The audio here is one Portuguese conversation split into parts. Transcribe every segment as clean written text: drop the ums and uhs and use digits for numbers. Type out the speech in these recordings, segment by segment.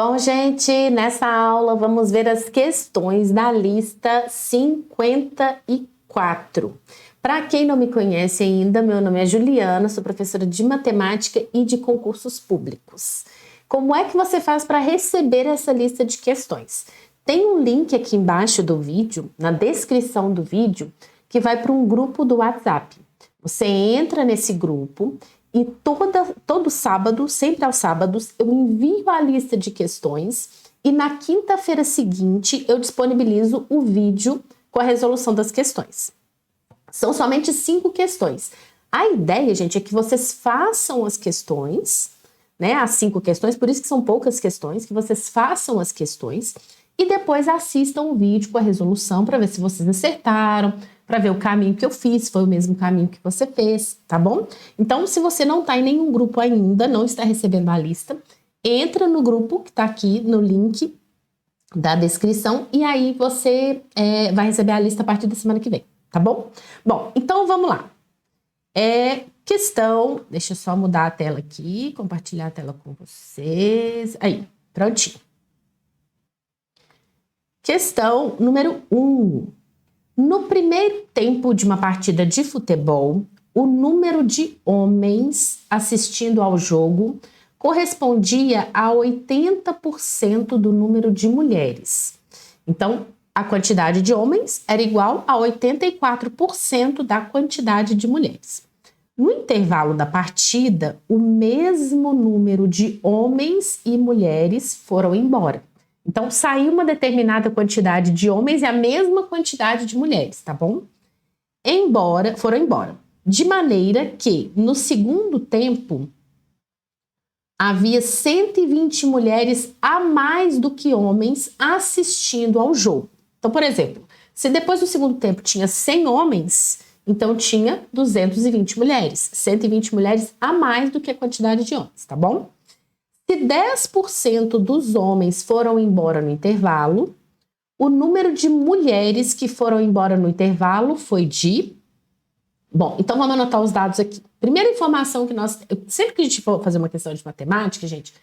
Bom, gente, nessa aula vamos ver as questões da lista 54. Para quem não me conhece ainda, meu nome é Juliana, sou professora de matemática e de concursos públicos. Como é que você faz para receber essa lista de questões? Tem um link aqui embaixo do vídeo, na descrição do vídeo, que vai para um grupo do WhatsApp. Você entra nesse grupo e todo sábado, sempre aos sábados, eu envio a lista de questões e na quinta-feira seguinte eu disponibilizo o vídeo com a resolução das questões. São somente 5 questões. A ideia, gente, é que vocês façam as questões, né? As 5 questões, por isso que são poucas questões, que vocês façam as questões e depois assistam o vídeo com a resolução para ver se vocês acertaram, para ver o caminho que eu fiz, se foi o mesmo caminho que você fez, tá bom? Então, se você não está em nenhum grupo ainda, não está recebendo a lista, entra no grupo que está aqui no link da descrição e aí você vai receber a lista a partir da semana que vem, tá bom? Bom, então vamos lá. Questão, deixa eu só mudar a tela aqui, compartilhar a tela com vocês. Aí, prontinho. Questão número 1. No primeiro tempo de uma partida de futebol, o número de homens assistindo ao jogo correspondia a 80% do número de mulheres. Então, a quantidade de homens era igual a 84% da quantidade de mulheres. No intervalo da partida, o mesmo número de homens e mulheres foram embora. Então, saiu uma determinada quantidade de homens e a mesma quantidade de mulheres, tá bom? Foram embora. De maneira que, no segundo tempo, havia 120 mulheres a mais do que homens assistindo ao jogo. Então, por exemplo, se depois do segundo tempo tinha 100 homens, então tinha 220 mulheres. 120 mulheres a mais do que a quantidade de homens, tá bom? Se 10% dos homens foram embora no intervalo, o número de mulheres que foram embora no intervalo foi de... Bom, então vamos anotar os dados aqui. Primeira informação que sempre que a gente for fazer uma questão de matemática, gente,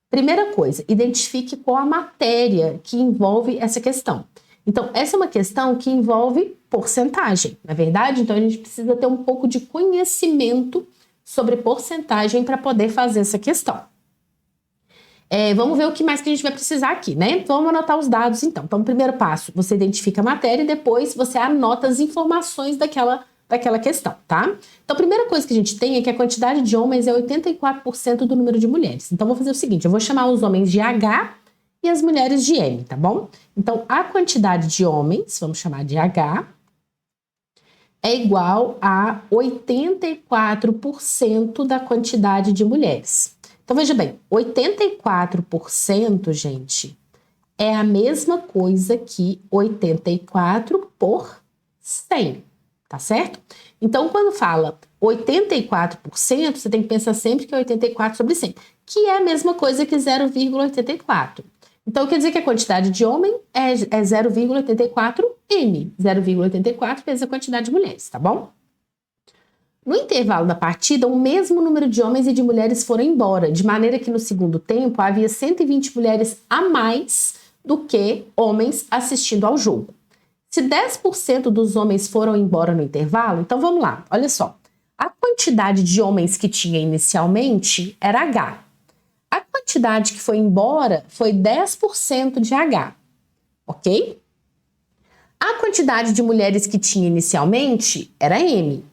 primeira coisa, identifique qual a matéria que envolve essa questão. Então, essa é uma questão que envolve porcentagem, não é verdade? Então, a gente precisa ter um pouco de conhecimento sobre porcentagem para poder fazer essa questão. Vamos ver o que mais que a gente vai precisar aqui, né? Então, vamos anotar os dados, então. Então, primeiro passo, você identifica a matéria e depois você anota as informações daquela questão, tá? Então, a primeira coisa que a gente tem é que a quantidade de homens é 84% do número de mulheres. Então, vou fazer o seguinte, eu vou chamar os homens de H e as mulheres de M, tá bom? Então, a quantidade de homens, vamos chamar de H, é igual a 84% da quantidade de mulheres. Então, veja bem, 84%, gente, é a mesma coisa que 84 por 100, tá certo? Então, quando fala 84%, você tem que pensar sempre que é 84 sobre 100, que é a mesma coisa que 0,84. Então, quer dizer que a quantidade de homem é 0,84M. 0,84 vezes a quantidade de mulheres, tá bom? No intervalo da partida, o mesmo número de homens e de mulheres foram embora, de maneira que no segundo tempo havia 120 mulheres a mais do que homens assistindo ao jogo. Se 10% dos homens foram embora no intervalo, então vamos lá, olha só. A quantidade de homens que tinha inicialmente era H. A quantidade que foi embora foi 10% de H, ok? A quantidade de mulheres que tinha inicialmente era M.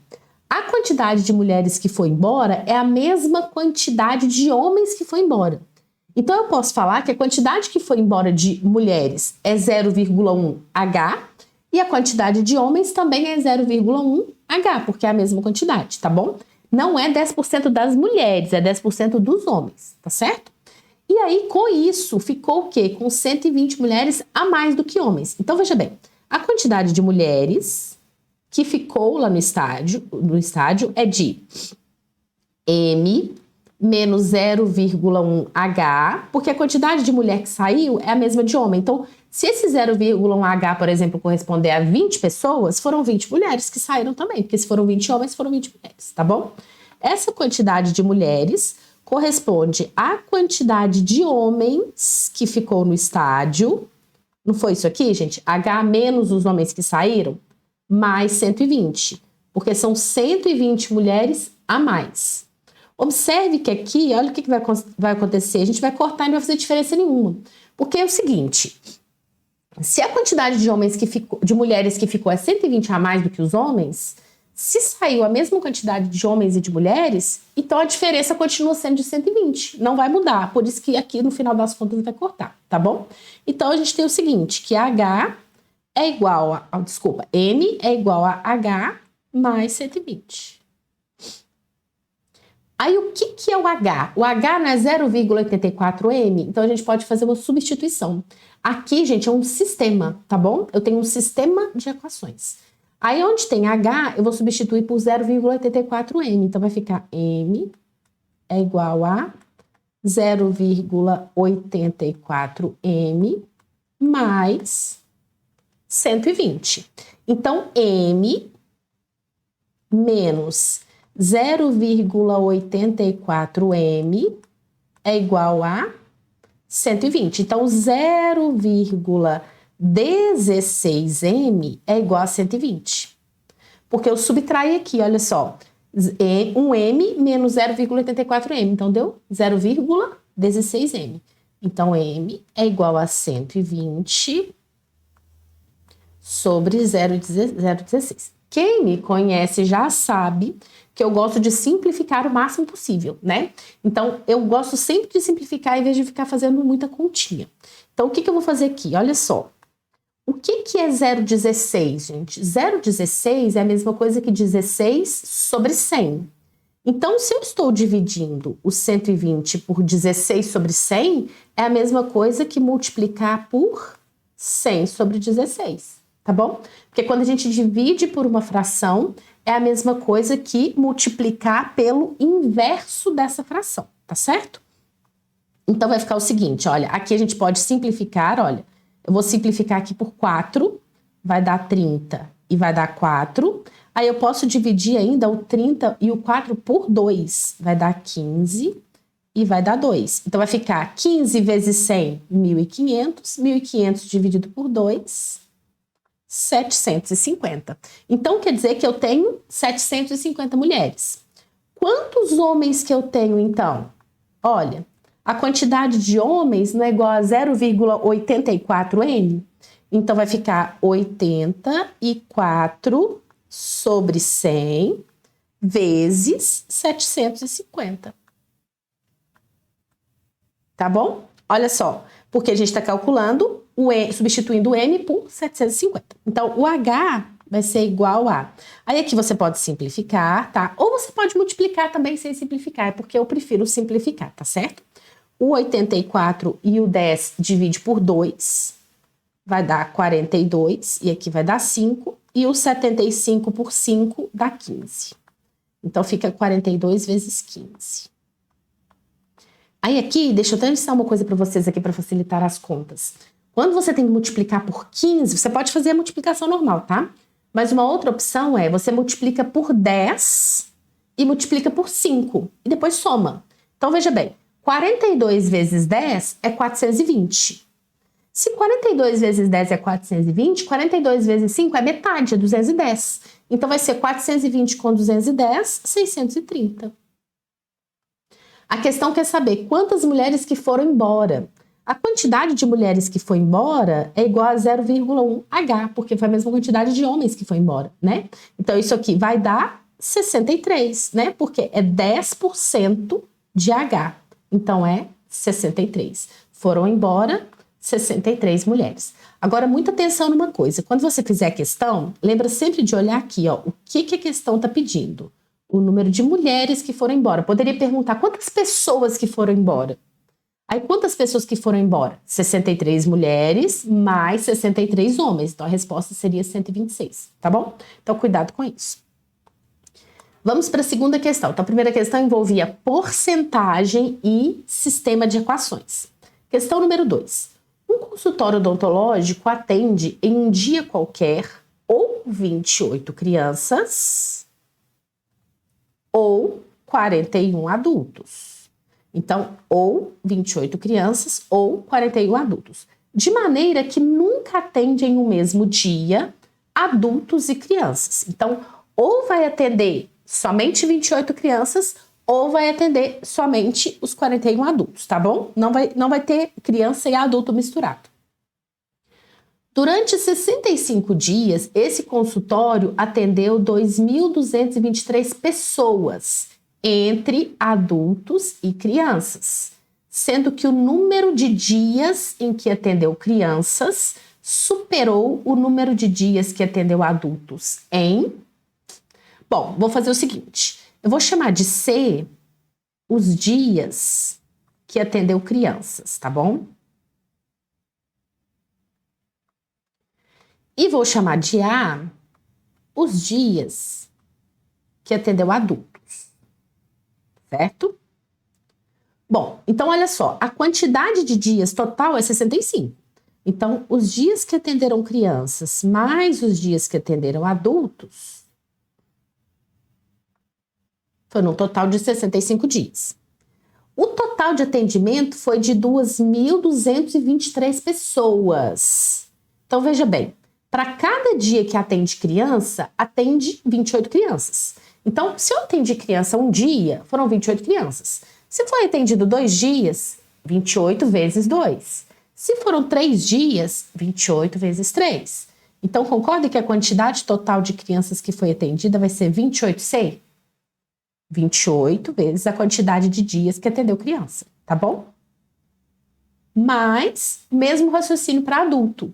A quantidade de mulheres que foi embora é a mesma quantidade de homens que foi embora. Então, eu posso falar que a quantidade que foi embora de mulheres é 0,1 H e a quantidade de homens também é 0,1 H, porque é a mesma quantidade, tá bom? Não é 10% das mulheres, é 10% dos homens, tá certo? E aí, com isso, ficou o quê? Com 120 mulheres a mais do que homens. Então, veja bem, a quantidade de mulheres que ficou lá no estádio é de M menos 0,1 H, porque a quantidade de mulher que saiu é a mesma de homem. Então, se esse 0,1 H, por exemplo, corresponder a 20 pessoas, foram 20 mulheres que saíram também, porque se foram 20 homens, foram 20 mulheres, tá bom? Essa quantidade de mulheres corresponde à quantidade de homens que ficou no estádio. Não foi isso aqui, gente? H menos os homens que saíram, mais 120. Porque são 120 mulheres a mais. Observe que aqui, olha o que vai acontecer. A gente vai cortar e não vai fazer diferença nenhuma. Porque é o seguinte, se a quantidade de homens de mulheres que ficou é 120 a mais do que os homens, se saiu a mesma quantidade de homens e de mulheres, então a diferença continua sendo de 120, não vai mudar. Por isso que aqui no final das contas vai cortar, tá bom? Então a gente tem o seguinte, que H é igual a, M é igual a H mais 120. Aí o que é o H? O H não é 0,84m, então a gente pode fazer uma substituição. Aqui, gente, é um sistema, tá bom? Eu tenho um sistema de equações. Aí onde tem H, eu vou substituir por 0,84m. Então vai ficar M é igual a 0,84m mais 120. Então, M menos 0,84m é igual a 120. Então, 0,16m é igual a 120. Porque eu subtraí aqui, olha só. Um M menos 0,84m. Então, deu 0,16m. Então, M é igual a 120 sobre 0,16. Quem me conhece já sabe que eu gosto de simplificar o máximo possível, né? Então, eu gosto sempre de simplificar em vez de ficar fazendo muita continha. Então, o que eu vou fazer aqui? Olha só. O que é 0,16, gente? 0,16 é a mesma coisa que 16 sobre 100. Então, se eu estou dividindo o 120 por 16 sobre 100, é a mesma coisa que multiplicar por 100 sobre 16. Tá bom? Porque quando a gente divide por uma fração, é a mesma coisa que multiplicar pelo inverso dessa fração, tá certo? Então, vai ficar o seguinte, olha, aqui a gente pode simplificar, olha, eu vou simplificar aqui por 4, vai dar 30 e vai dar 4. Aí eu posso dividir ainda o 30 e o 4 por 2, vai dar 15 e vai dar 2. Então, vai ficar 15 vezes 100, 1.500, 1.500 dividido por 2... 750. Então, quer dizer que eu tenho 750 mulheres. Quantos homens que eu tenho, então? Olha, a quantidade de homens não é igual a 0,84m? Então, vai ficar 84 sobre 100 vezes 750. Tá bom? Olha só, porque a gente está calculando substituindo o M por 750. Então, o H vai ser igual a... Aí aqui você pode simplificar, tá? Ou você pode multiplicar também sem simplificar, porque eu prefiro simplificar, tá certo? O 84 e o 10 divide por 2, vai dar 42, e aqui vai dar 5, e o 75 por 5 dá 15. Então, fica 42 vezes 15. Aí aqui, deixa eu até ensinar uma coisa para vocês aqui para facilitar as contas. Quando você tem que multiplicar por 15, você pode fazer a multiplicação normal, tá? Mas uma outra opção é você multiplica por 10 e multiplica por 5 e depois soma. Então, veja bem, 42 vezes 10 é 420. Se 42 vezes 10 é 420, 42 vezes 5 é metade, é 210. Então, vai ser 420 com 210, 630. A questão quer saber quantas mulheres que foram embora. A quantidade de mulheres que foi embora é igual a 0,1H, porque foi a mesma quantidade de homens que foi embora, né? Então, isso aqui vai dar 63, né? Porque é 10% de H. Então, é 63. Foram embora 63 mulheres. Agora, muita atenção numa coisa. Quando você fizer a questão, lembra sempre de olhar aqui, ó, o que a questão está pedindo. O número de mulheres que foram embora. Poderia perguntar quantas pessoas que foram embora. Aí, quantas pessoas que foram embora? 63 mulheres mais 63 homens. Então, a resposta seria 126, tá bom? Então, cuidado com isso. Vamos para a segunda questão. Então, a primeira questão envolvia porcentagem e sistema de equações. Questão número 2. Um consultório odontológico atende em um dia qualquer ou 28 crianças ou 41 adultos. Então, ou 28 crianças ou 41 adultos. De maneira que nunca atende em um mesmo dia adultos e crianças. Então, ou vai atender somente 28 crianças ou vai atender somente os 41 adultos, tá bom? Não vai ter criança e adulto misturado. Durante 65 dias, esse consultório atendeu 2.223 pessoas, entre adultos e crianças, sendo que o número de dias em que atendeu crianças superou o número de dias que atendeu adultos em... Bom, vou fazer o seguinte, eu vou chamar de C os dias que atendeu crianças, tá bom? E vou chamar de A os dias que atendeu adultos, certo? Bom, então olha só, a quantidade de dias total é 65. Então, os dias que atenderam crianças mais os dias que atenderam adultos foi um total de 65 dias. O total de atendimento foi de 2.223 pessoas. Então, veja bem, para cada dia que atende criança, atende 28 crianças. Então, se eu atendi criança um dia, foram 28 crianças. Se foi atendido 2 dias, 28 vezes 2. Se foram 3 dias, 28 vezes 3. Então, concorda que a quantidade total de crianças que foi atendida vai ser 28C? 28 vezes a quantidade de dias que atendeu criança, tá bom? Mas, mesmo raciocínio para adulto.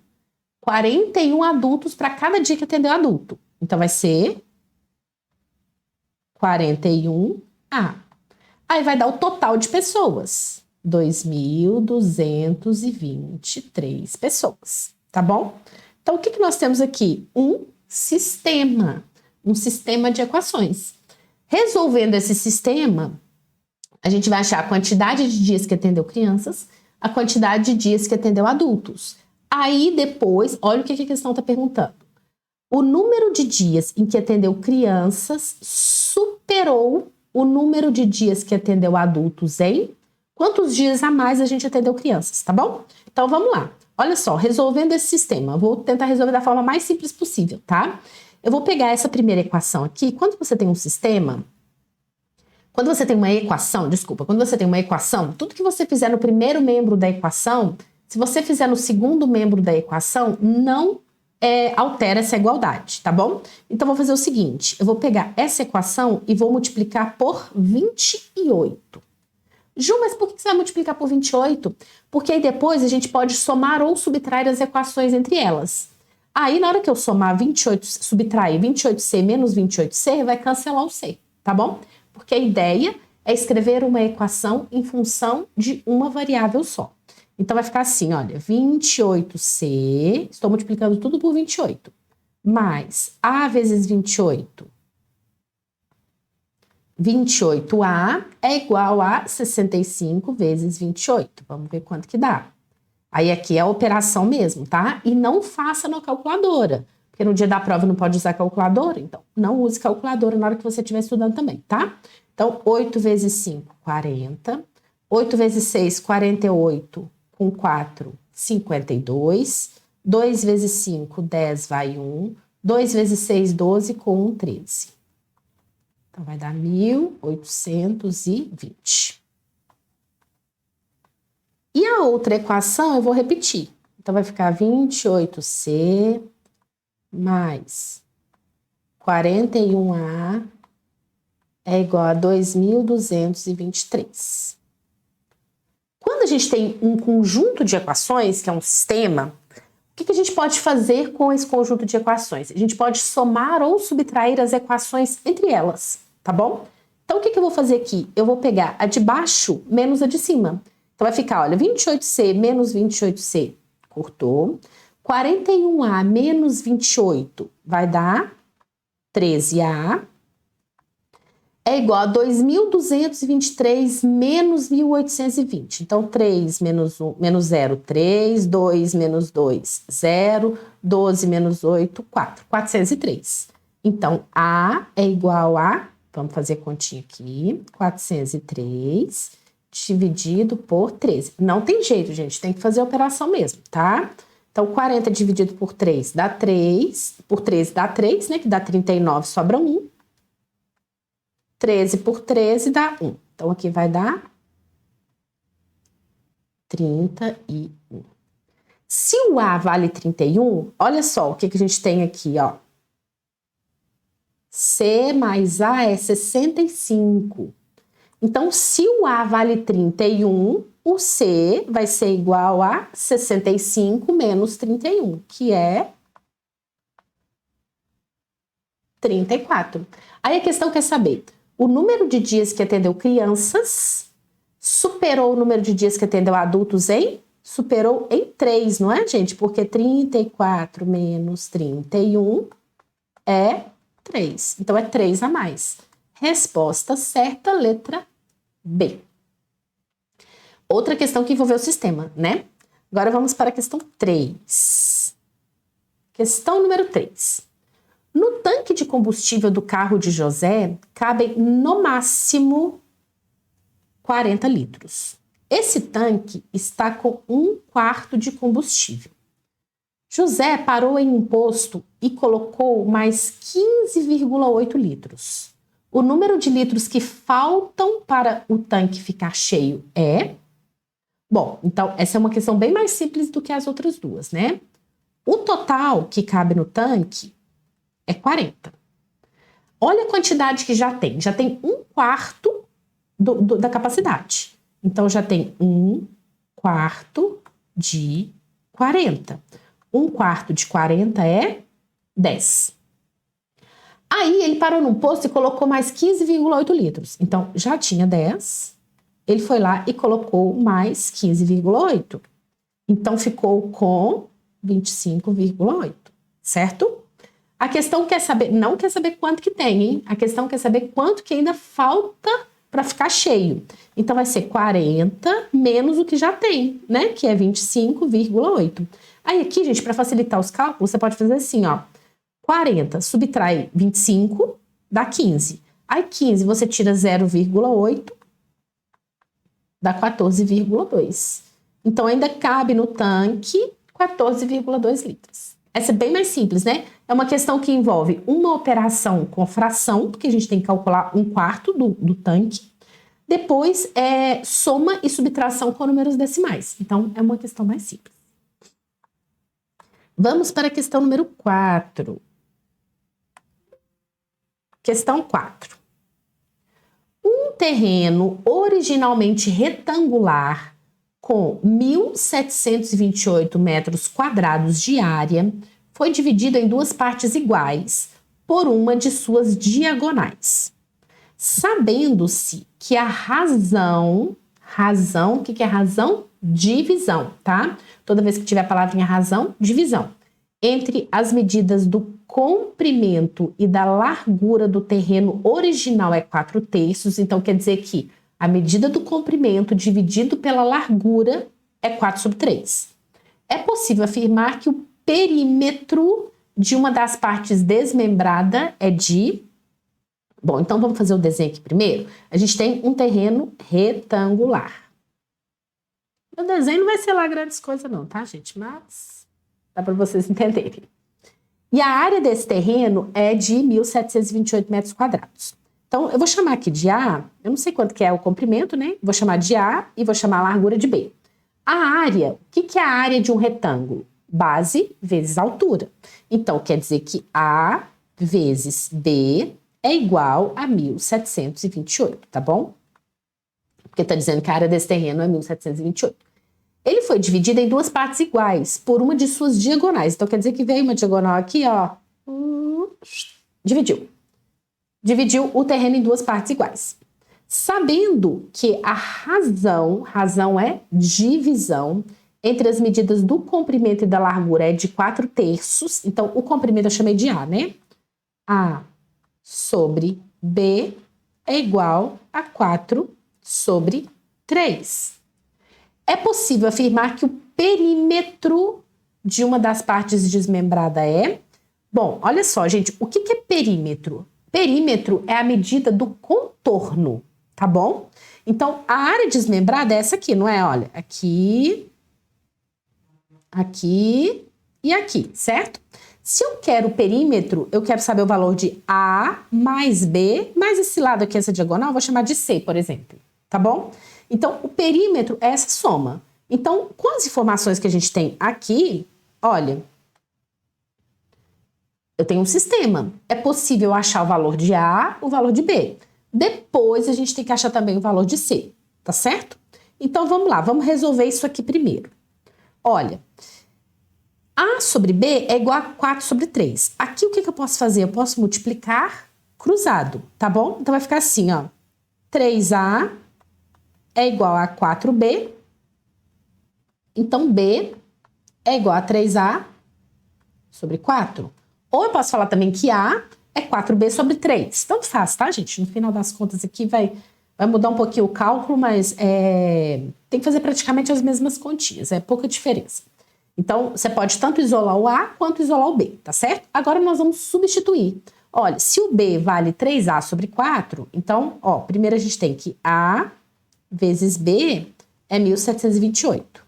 41 adultos para cada dia que atendeu adulto. Então, vai ser 41A. Aí vai dar o total de pessoas. 2.223 pessoas, tá bom? Então, o que nós temos aqui? Um sistema de equações. Resolvendo esse sistema, a gente vai achar a quantidade de dias que atendeu crianças, a quantidade de dias que atendeu adultos. Aí, depois, olha o que a questão está perguntando. O número de dias em que atendeu crianças superou o número de dias que atendeu adultos em... Quantos dias a mais a gente atendeu crianças, tá bom? Então, vamos lá. Olha só, resolvendo esse sistema, eu vou tentar resolver da forma mais simples possível, tá? Eu vou pegar essa primeira equação aqui. Quando você tem um sistema... Quando você tem uma equação, tudo que você fizer no primeiro membro da equação, se você fizer no segundo membro da equação, não altera essa igualdade, tá bom? Então, vou fazer o seguinte, eu vou pegar essa equação e vou multiplicar por 28. Ju, mas por que você vai multiplicar por 28? Porque aí depois a gente pode somar ou subtrair as equações entre elas. Aí, na hora que eu somar 28, subtrair 28C menos 28C, vai cancelar o C, tá bom? Porque a ideia é escrever uma equação em função de uma variável só. Então, vai ficar assim, olha, 28C, estou multiplicando tudo por 28, mais A vezes 28, 28A é igual a 65 vezes 28. Vamos ver quanto que dá. Aí aqui é a operação mesmo, tá? E não faça na calculadora, porque no dia da prova não pode usar calculadora, então não use calculadora na hora que você estiver estudando também, tá? Então, 8 vezes 5, 40. 8 vezes 6, 48. Com 4, 52. 2 vezes 5, 10, vai 1. 2 vezes 6, 12, com 1, 13. Então, vai dar 1.820. E a outra equação eu vou repetir. Então, vai ficar 28C mais 41A é igual a 2.223. Quando a gente tem um conjunto de equações, que é um sistema, o que a gente pode fazer com esse conjunto de equações? A gente pode somar ou subtrair as equações entre elas, tá bom? Então, o que eu vou fazer aqui? Eu vou pegar a de baixo menos a de cima. Então, vai ficar, olha, 28C menos 28C, cortou. 41A menos 28 vai dar 13A. É igual a 2.223 menos 1.820. Então, 3 menos 1, menos 0, 3. 2 menos 2, 0. 12 menos 8, 4. 403. Então, A é igual a... Vamos fazer a continha aqui. 403, dividido por 13. Não tem jeito, gente, tem que fazer a operação mesmo, tá? Então, 40 dividido por 3 dá 3, por 13 dá 3, né, que dá 39, sobra 1. 13 por 13 dá 1. Então, aqui vai dar 31. Se o A vale 31, olha só o que a gente tem aqui, ó. C mais A é 65. Então, se o A vale 31, o C vai ser igual a 65 menos 31, que é 34. Aí a questão quer saber, o número de dias que atendeu crianças superou o número de dias que atendeu adultos superou em 3, não é, gente? Porque 34 menos 31 é 3. Então, é 3 a mais. Resposta certa, letra B. Outra questão que envolveu o sistema, né? Agora vamos para a questão 3. Questão número 3. No tanque de combustível do carro de José, cabem no máximo 40 litros. Esse tanque está com 1/4 de combustível. José parou em um posto e colocou mais 15,8 litros. O número de litros que faltam para o tanque ficar cheio é... Bom, então essa é uma questão bem mais simples do que as outras duas, né? O total que cabe no tanque é 40. Olha a quantidade que já tem. Já tem 1/4 da capacidade. Então, já tem 1/4 de 40. 1/4 de 40 é 10. Aí, ele parou num posto e colocou mais 15,8 litros. Então, já tinha 10. Ele foi lá e colocou mais 15,8. Então, ficou com 25,8, certo? A questão quer saber, não quer saber quanto que tem, hein? A questão quer saber quanto que ainda falta para ficar cheio. Então, vai ser 40 menos o que já tem, né? Que é 25,8. Aí, aqui, gente, para facilitar os cálculos, você pode fazer assim, ó. 40 subtrai 25, dá 15. Aí, 15, você tira 0,8, dá 14,2. Então, ainda cabe no tanque 14,2 litros. Essa é bem mais simples, né? É uma questão que envolve uma operação com fração, porque a gente tem que calcular 1/4 do tanque. Depois, soma e subtração com números decimais. Então, é uma questão mais simples. Vamos para a questão número 4. Questão 4. Um terreno originalmente retangular com 1.728 metros quadrados de área foi dividido em duas partes iguais por uma de suas diagonais. Sabendo-se que a razão, o que é razão? Divisão, tá? Toda vez que tiver a palavrinha razão, divisão. Entre as medidas do comprimento e da largura do terreno original é 4/3, então quer dizer que a medida do comprimento dividido pela largura é 4/3. É possível afirmar que o perímetro de uma das partes desmembrada é de... Bom, então vamos fazer o desenho aqui primeiro. A gente tem um terreno retangular. O desenho não vai ser lá grandes coisas não, tá, gente? Mas dá para vocês entenderem. E a área desse terreno é de 1.728 metros quadrados. Então, eu vou chamar aqui de A, eu não sei quanto que é o comprimento, né? Vou chamar de A e vou chamar a largura de B. A área, o que é a área de um retângulo? Base vezes altura. Então, quer dizer que A vezes B é igual a 1.728, tá bom? Porque está dizendo que a área desse terreno é 1.728. Ele foi dividido em duas partes iguais, por uma de suas diagonais. Então, quer dizer que veio uma diagonal aqui, ó. Dividiu o terreno em duas partes iguais. Sabendo que a razão é divisão, entre as medidas do comprimento e da largura é de 4/3. Então, o comprimento eu chamei de A, né? A sobre B é igual a 4/3. É possível afirmar que o perímetro de uma das partes desmembrada é... Bom, olha só, gente, o que é perímetro? Perímetro é a medida do contorno. tá bom? Então, a área desmembrada é essa aqui, não é? Olha, aqui, aqui e aqui, certo? Se eu quero o perímetro, eu quero saber o valor de A mais B, mais esse lado aqui, essa diagonal, eu vou chamar de C, por exemplo, tá bom? Então, o perímetro é essa soma. Então, com as informações que a gente tem aqui, olha, eu tenho um sistema. É possível achar o valor de A, o valor de B. Depois, a gente tem que achar também o valor de C, tá certo? Então, vamos lá, vamos resolver isso aqui primeiro. Olha, A sobre B é igual a 4 sobre 3. Aqui, o que eu posso fazer? Eu posso multiplicar cruzado, tá bom? Então, vai ficar assim, ó. 3A é igual a 4B. Então, B é igual a 3A sobre 4. Ou eu posso falar também que A é 4B sobre 3. Tanto faz, tá, gente? No final das contas aqui vai mudar um pouquinho o cálculo, mas tem que fazer praticamente as mesmas continhas. É pouca diferença. Então, você pode tanto isolar o A quanto isolar o B, tá certo? Agora nós vamos substituir. Olha, se o B vale 3A sobre 4, então, ó, primeiro a gente tem que A vezes B é 1.728.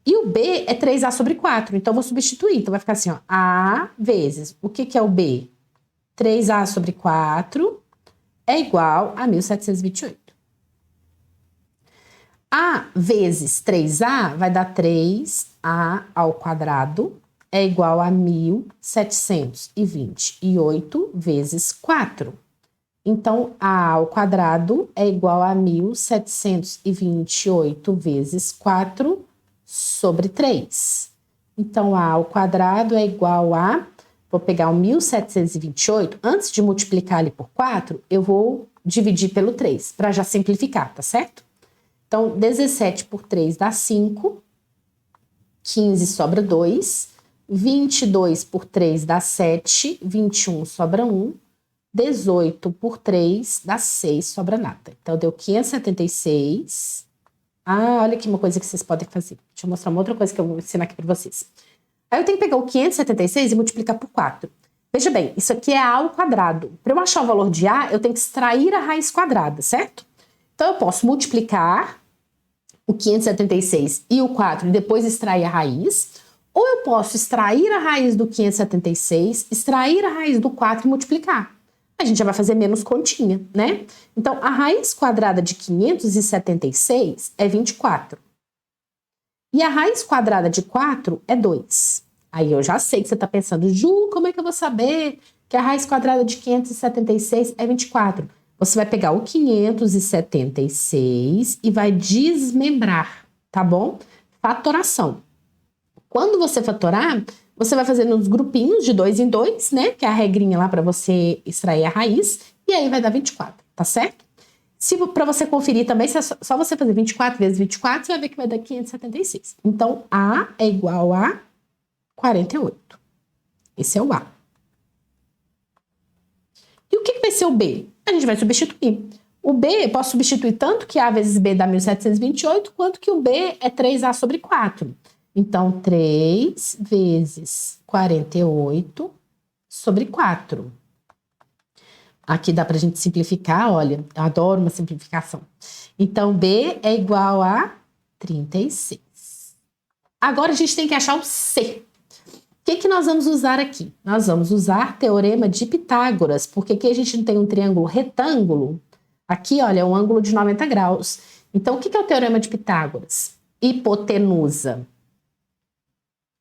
E o B é 3A sobre 4, então eu vou substituir. Então vai ficar assim, ó, A vezes, o que é o B? 3A sobre 4 é igual a 1.728. A vezes 3A vai dar 3A ao quadrado é igual a 1.728 vezes 4. Então, A ao quadrado é igual a 1.728 vezes 4 sobre 3. Então, A ao quadrado é igual a... Vou pegar o 1.728. Antes de multiplicar ali por 4, eu vou dividir pelo 3, para já simplificar, tá certo? Então, 17 por 3 dá 5. 15 sobra 2. 22 por 3 dá 7. 21 sobra 1. 18 por 3 dá 6, sobra nada. Então, deu 576. Ah, olha aqui uma coisa que vocês podem fazer. Deixa eu mostrar uma outra coisa que eu vou ensinar aqui para vocês. Aí eu tenho que pegar o 576 e multiplicar por 4. Veja bem, isso aqui é A ao quadrado. Para eu achar o valor de A, eu tenho que extrair a raiz quadrada, certo? Então, eu posso multiplicar o 576 e o 4 e depois extrair a raiz. Ou eu posso extrair a raiz do 576, extrair a raiz do 4 e multiplicar. A gente já vai fazer menos continha, né? Então, a raiz quadrada de 576 é 24. E a raiz quadrada de 4 é 2. Aí eu já sei que você está pensando, Ju, como é que eu vou saber que a raiz quadrada de 576 é 24? Você vai pegar o 576 e vai desmembrar, tá bom? Fatoração. Quando você fatorar, você vai fazer nos grupinhos de 2 em 2, né? Que é a regrinha lá para você extrair a raiz. E aí vai dar 24, tá certo? Para você conferir também, se é só você fazer 24 vezes 24, você vai ver que vai dar 576. Então, A é igual a 48. Esse é o A. E o que vai ser o B? A gente vai substituir. O B, eu posso substituir tanto que A vezes B dá 1.728, quanto que o B é 3A sobre 4. Então, 3 vezes 48 sobre 4. Aqui dá pra gente simplificar, olha, eu adoro uma simplificação. Então, B é igual a 36. Agora, a gente tem que achar o C. O que nós vamos usar aqui? Nós vamos usar teorema de Pitágoras, porque aqui a gente não tem um triângulo retângulo. Aqui, olha, é um ângulo de 90 graus. Então, o que é o teorema de Pitágoras? Hipotenusa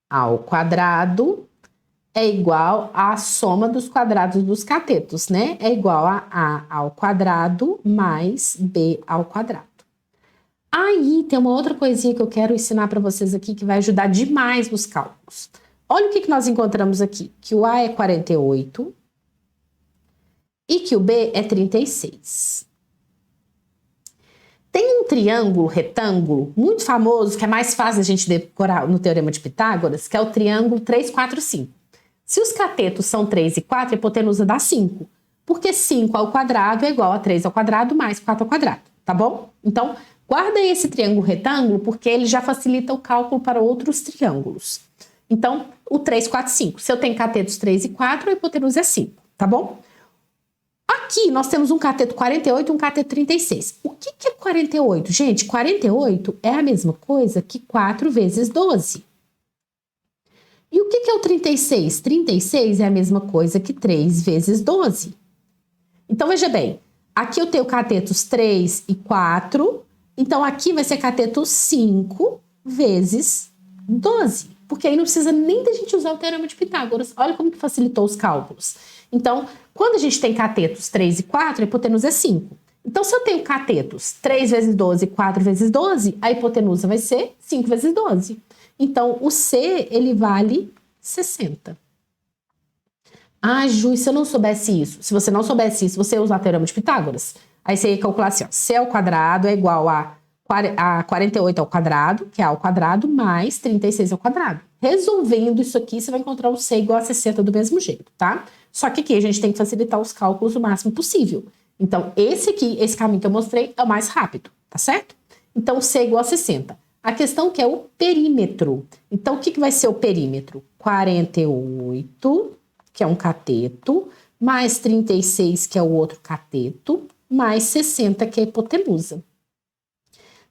ao quadrado é igual à soma dos quadrados dos catetos, né? É igual a ao quadrado mais B ao quadrado. Aí, tem uma outra coisinha que eu quero ensinar para vocês aqui que vai ajudar demais nos cálculos. Olha o que nós encontramos aqui, que o A é 48 e que o B é 36. Tem um triângulo retângulo muito famoso, que é mais fácil a gente decorar no Teorema de Pitágoras, que é o triângulo 3, 4, 5. Se os catetos são 3 e 4, a hipotenusa dá 5, porque 5 ao quadrado é igual a 3 ao quadrado mais 4 ao quadrado, tá bom? Então, guarda aí esse triângulo retângulo, porque ele já facilita o cálculo para outros triângulos. Então, o 3, 4, 5. Se eu tenho catetos 3 e 4, a hipotenusa é 5, tá bom? A Aqui nós temos um cateto 48 e um cateto 36. O que é 48? Gente, 48 é a mesma coisa que 4 vezes 12. E o que é o 36? 36 é a mesma coisa que 3 vezes 12. Então, veja bem, aqui eu tenho catetos 3 e 4, então aqui vai ser cateto 5 vezes 12, porque aí não precisa nem da gente usar o teorema de Pitágoras. Olha como que facilitou os cálculos. Então, quando a gente tem catetos 3 e 4, a hipotenusa é 5. Então, se eu tenho catetos 3 vezes 12 e 4 vezes 12, a hipotenusa vai ser 5 vezes 12. Então, o C, ele vale 60. Ah, Ju, e se eu não soubesse isso? Se você não soubesse isso, você ia usar o teorema de Pitágoras. Aí você ia calcular assim, ó, C ao quadrado é igual a 48 ao quadrado, que é A ao quadrado, mais 36 ao quadrado. Resolvendo isso aqui, você vai encontrar o C igual a 60 do mesmo jeito, tá? Só que aqui a gente tem que facilitar os cálculos o máximo possível. Então, esse caminho que eu mostrei é o mais rápido, tá certo? Então, C igual a 60. A questão que é o perímetro. Então, o que vai ser o perímetro? 48, que é um cateto, mais 36, que é o outro cateto, mais 60, que é a hipotenusa.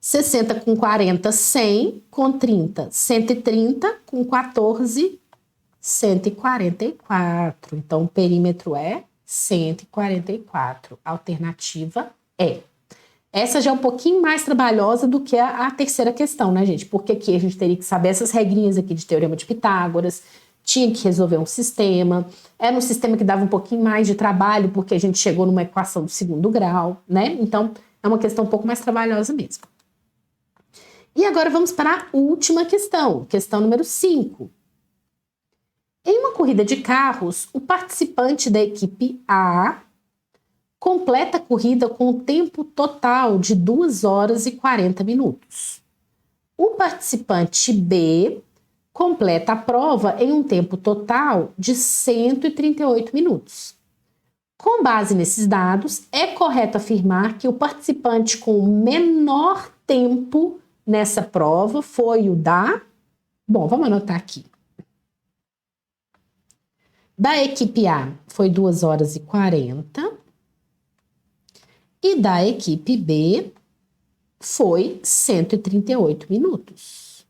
60 com 40, 100, com 30, 130, com 14, 144. Então, o perímetro é 144. A alternativa é. Essa já é um pouquinho mais trabalhosa do que a terceira questão, né, gente? Porque aqui a gente teria que saber essas regrinhas aqui de teorema de Pitágoras, tinha que resolver um sistema, era um sistema que dava um pouquinho mais de trabalho, porque a gente chegou numa equação do segundo grau, né? Então, é uma questão um pouco mais trabalhosa mesmo. E agora vamos para a última questão número 5. Em uma corrida de carros, o participante da equipe A completa a corrida com o tempo total de 2 horas e 40 minutos. O participante B completa a prova em um tempo total de 138 minutos. Com base nesses dados, é correto afirmar que o participante com o menor tempo nessa prova foi o da... Bom, vamos anotar aqui. Da equipe A foi 2 horas e 40. E da equipe B foi 138 minutos.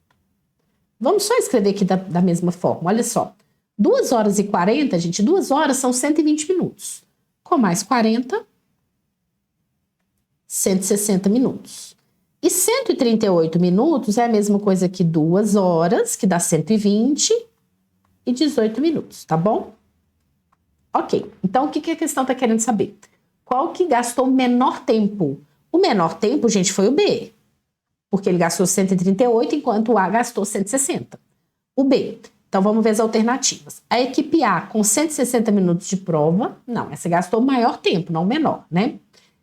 Vamos só escrever aqui da mesma forma, olha só. 2 horas e 40, gente, 2 horas são 120 minutos. Com mais 40, 160 minutos. E 138 minutos é a mesma coisa que 2 horas, que dá 120 e 18 minutos, tá bom? Ok, então o que a questão está querendo saber? Qual que gastou o menor tempo? O menor tempo, gente, foi o B, porque ele gastou 138, enquanto o A gastou 160. O B. Então, vamos ver as alternativas. A equipe A, com 160 minutos de prova, não, essa gastou o maior tempo, não o menor, né?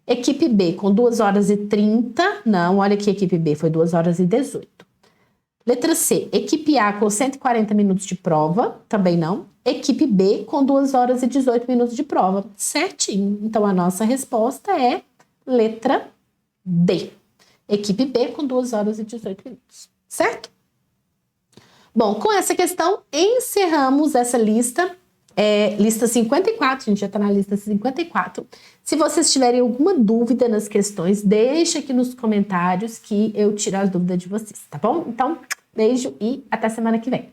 Equipe B, com 2 horas e 30, não, olha aqui, equipe B foi 2 horas e 18. Letra C, equipe A, com 140 minutos de prova, também não. Equipe B, com 2 horas e 18 minutos de prova, certinho. Então, a nossa resposta é letra D. Equipe B, com 2 horas e 18 minutos, certo? Bom, com essa questão, encerramos essa lista, lista 54, a gente já está na lista 54. Se vocês tiverem alguma dúvida nas questões, deixa aqui nos comentários que eu tiro as dúvidas de vocês, tá bom? Então, beijo e até semana que vem.